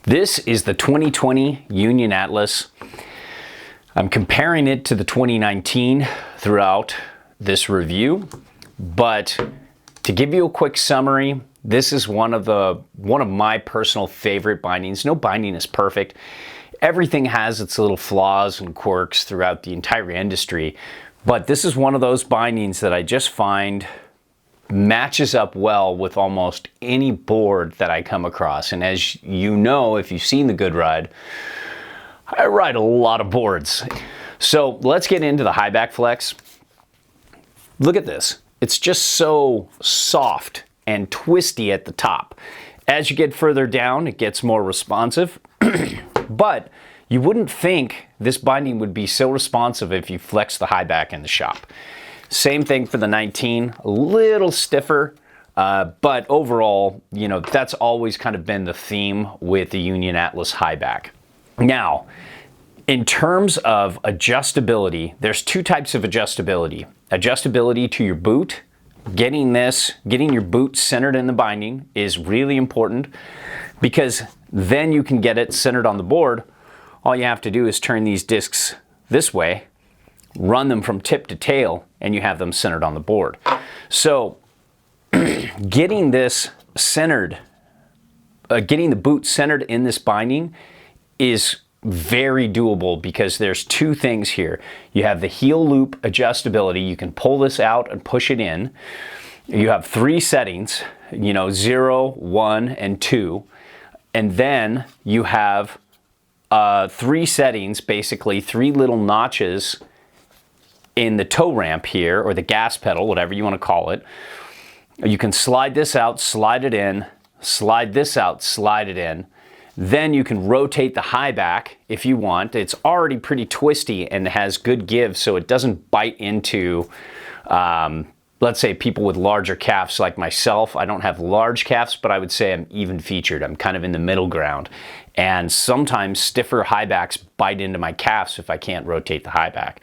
This is the 2020 Union Atlas. I'm comparing it to the 2019 throughout this review, but to give you a quick summary, this is one of my personal favorite bindings. No binding is perfect. Everything has its little flaws and quirks throughout the entire industry, but this is one of those bindings that I just find matches up well with almost any board that I come across. And as you know, if you've seen the Good Ride, I ride a lot of boards. So let's get into the high back flex. Look at this. It's just so soft and twisty at the top. As you get further down, it gets more responsive, but you wouldn't think this binding would be so responsive if you flex the high back in the shop. Same thing for the 19, a little stiffer, but overall, you know, that's always kind of been the theme with the Union Atlas high back. Now, in terms of adjustability, there's two types of adjustability. Adjustability to your boot. Getting your boot centered in the binding is really important because then you can get it centered on the board. All you have to do is turn these discs this way, run them from tip to tail, and you have them centered on the board. So getting this centered, getting the boot centered in this binding is very doable because there's two things here. You have the heel loop adjustability. You can pull this out and push it in. You have three settings, you know, 0, 1, and 2. And then you have three settings, basically three little notches in the toe ramp here, or the gas pedal, whatever you want to call it. You can slide this out, slide it in, slide this out, slide it in. Then you can rotate the high back if you want. It's already pretty twisty and has good give, so it doesn't bite into, let's say, people with larger calves like myself. I don't have large calves, but I would say I'm even featured. I'm kind of in the middle ground. And sometimes stiffer high backs bite into my calves if I can't rotate the high back.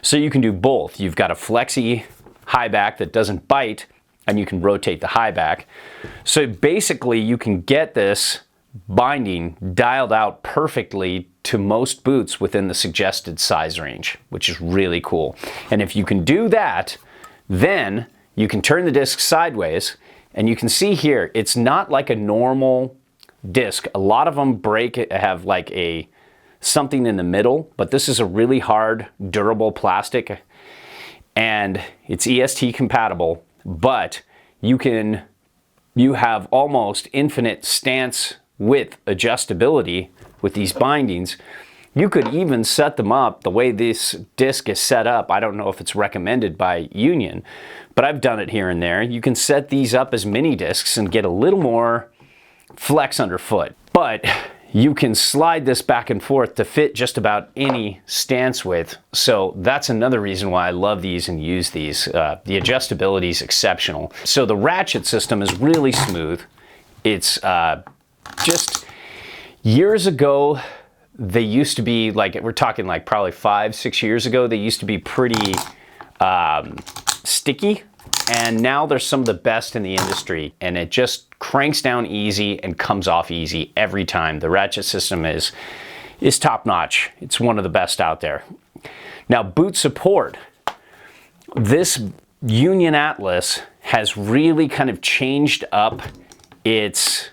So you can do both. You've got a flexy high back that doesn't bite, and you can rotate the high back. So basically you can get this binding dialed out perfectly to most boots within the suggested size range, which is really cool. And if you can do that, then you can turn the disc sideways, and you can see here, it's not like a normal disc. A lot of them have like something in the middle, but this is a really hard, durable plastic, and it's EST compatible, but you have almost infinite stance width adjustability with these bindings. You could even set them up the way this disc is set up. I don't know if it's recommended by Union, but I've done it here and there. You can set these up as mini discs and get a little more flex underfoot, but you can slide this back and forth to fit just about any stance width. So that's another reason why I love these and use these. The adjustability is exceptional. So the ratchet system is really smooth. It's just years ago, they used to be like, we're talking like probably 5-6 years ago, they used to be pretty sticky. And now they're some of the best in the industry, and it just cranks down easy and comes off easy every time. The ratchet system is top notch. It's one of the best out there. Now, boot support. This Union Atlas has really kind of changed up its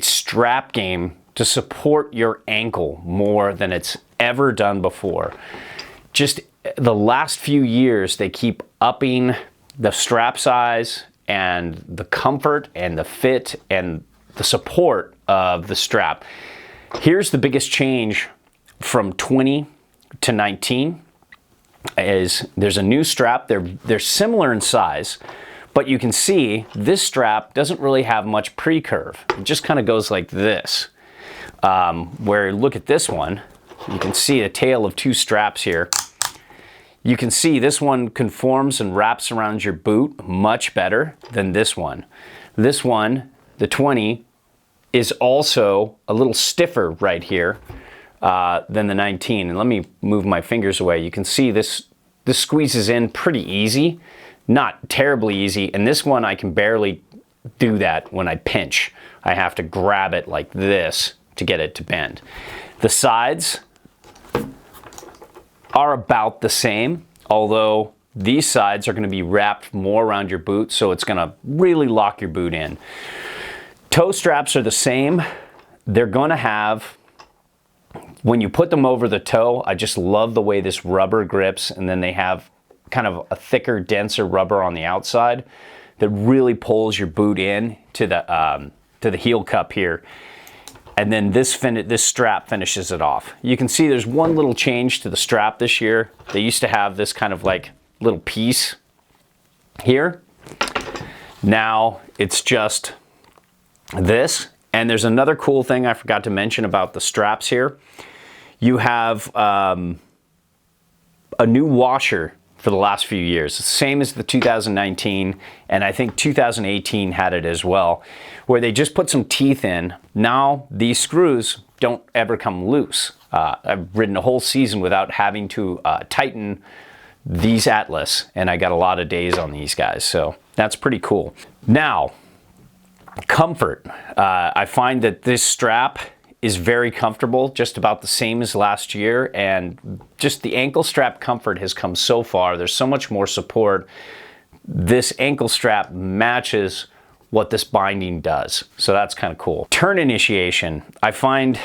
strap game to support your ankle more than it's ever done before. Just the last few years, they keep upping the strap size and the comfort and the fit and the support of the strap. Here's the biggest change from 20 to 19 is there's a new strap. They're similar in size, but you can see this strap doesn't really have much pre-curve. It just kind of goes like this. Where look at this one, you can see a tail of two straps here. You can see this one conforms and wraps around your boot much better than this one. This one, the 20, is also a little stiffer right here than the 19. And let me move my fingers away. You can see this squeezes in pretty easy, not terribly easy. And this one I can barely do that when I pinch. I have to grab it like this to get it to bend. The sides are about the same, although these sides are going to be wrapped more around your boot, so it's going to really lock your boot in. Toe straps are the same. They're going to have, when you put them over the toe, I just love the way this rubber grips, and then they have kind of a thicker, denser rubber on the outside that really pulls your boot in to the heel cup here. And then this strap finishes it off. You can see there's one little change to the strap this year. They used to have this kind of like little piece here. Now it's just this. And there's another cool thing I forgot to mention about the straps here. You have a new washer for the last few years. It's the same as the 2019, and I think 2018 had it as well, where they just put some teeth in. Now these screws don't ever come loose. I've ridden a whole season without having to tighten these Atlas, and I got a lot of days on these guys, so that's pretty cool. Now, comfort. I find that this strap is very comfortable, just about the same as last year, and just the ankle strap comfort has come so far. There's so much more support. This ankle strap matches what this binding does, so that's kind of cool. Turn initiation. I find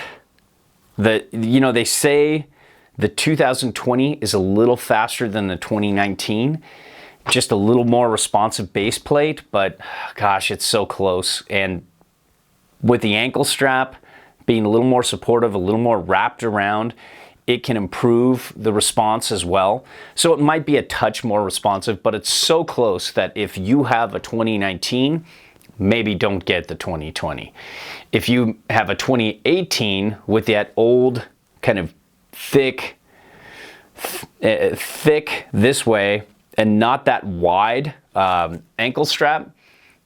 that, you know, they say the 2020 is a little faster than the 2019, just a little more responsive base plate, but gosh, it's so close. And with the ankle strap being a little more supportive, a little more wrapped around, it can improve the response as well. So it might be a touch more responsive, but it's so close that if you have a 2019, maybe don't get the 2020. If you have a 2018 with that old kind of thick this way and not that wide ankle strap,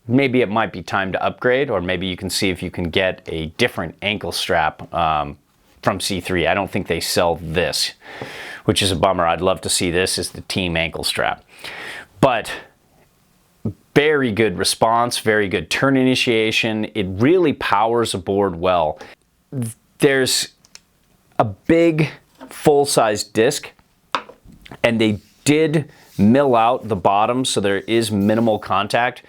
maybe it might be time to upgrade, or maybe you can see if you can get a different ankle strap from C3. I don't think they sell this, which is a bummer. I'd love to see this as the team ankle strap. But very good response, very good turn initiation. It really powers a board well. There's a big full-size disc, and they did mill out the bottom, so there is minimal contact.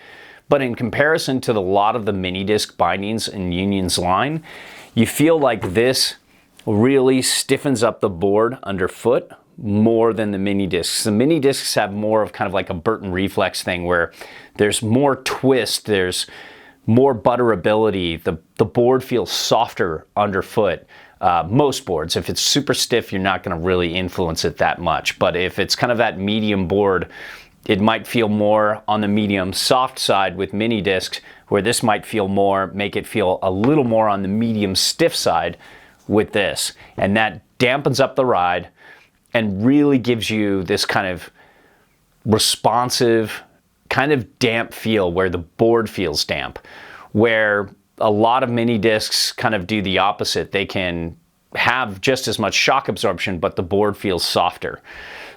But in comparison to a lot of the mini disc bindings in Union's line, you feel like this really stiffens up the board underfoot more than the mini discs. The mini discs have more of kind of like a Burton Reflex thing where there's more twist, there's more butterability. The board feels softer underfoot. Most boards, if it's super stiff, you're not going to really influence it that much. But if it's kind of that medium board, it might feel more on the medium soft side with mini discs, where this might feel more, make it feel a little more on the medium stiff side with this. And that dampens up the ride and really gives you this kind of responsive, kind of damp feel where the board feels damp. Where a lot of mini discs kind of do the opposite. They can have just as much shock absorption, but the board feels softer.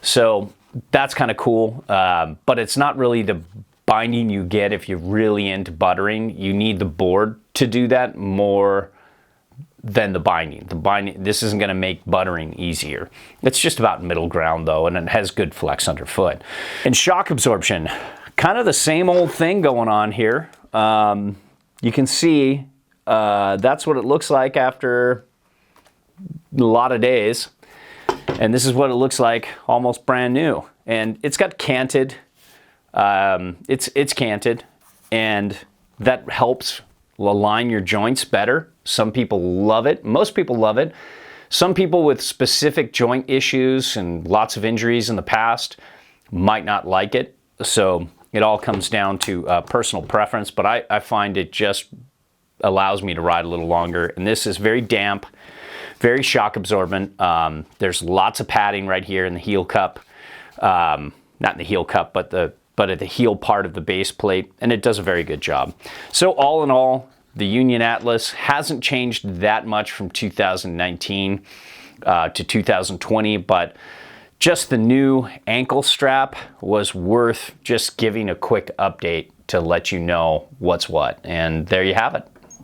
So that's kind of cool, but it's not really the binding you get if you're really into buttering. You need the board to do that more than the binding. The binding, this isn't going to make buttering easier. It's just about middle ground though, and it has good flex underfoot. And shock absorption, kind of the same old thing going on here. You can see that's what it looks like after a lot of days. And this is what it looks like almost brand new. And it's got canted, it's canted, and that helps align your joints better. Some people love it, most people love it. Some people with specific joint issues and lots of injuries in the past might not like it. So it all comes down to personal preference, but I find it just allows me to ride a little longer. And this is very damp, very shock absorbent. There's lots of padding right here in the heel cup. Not in the heel cup, but at the heel part of the base plate, and it does a very good job. So all in all, the Union Atlas hasn't changed that much from 2019 to 2020, but just the new ankle strap was worth just giving a quick update to let you know what's what. And there you have it.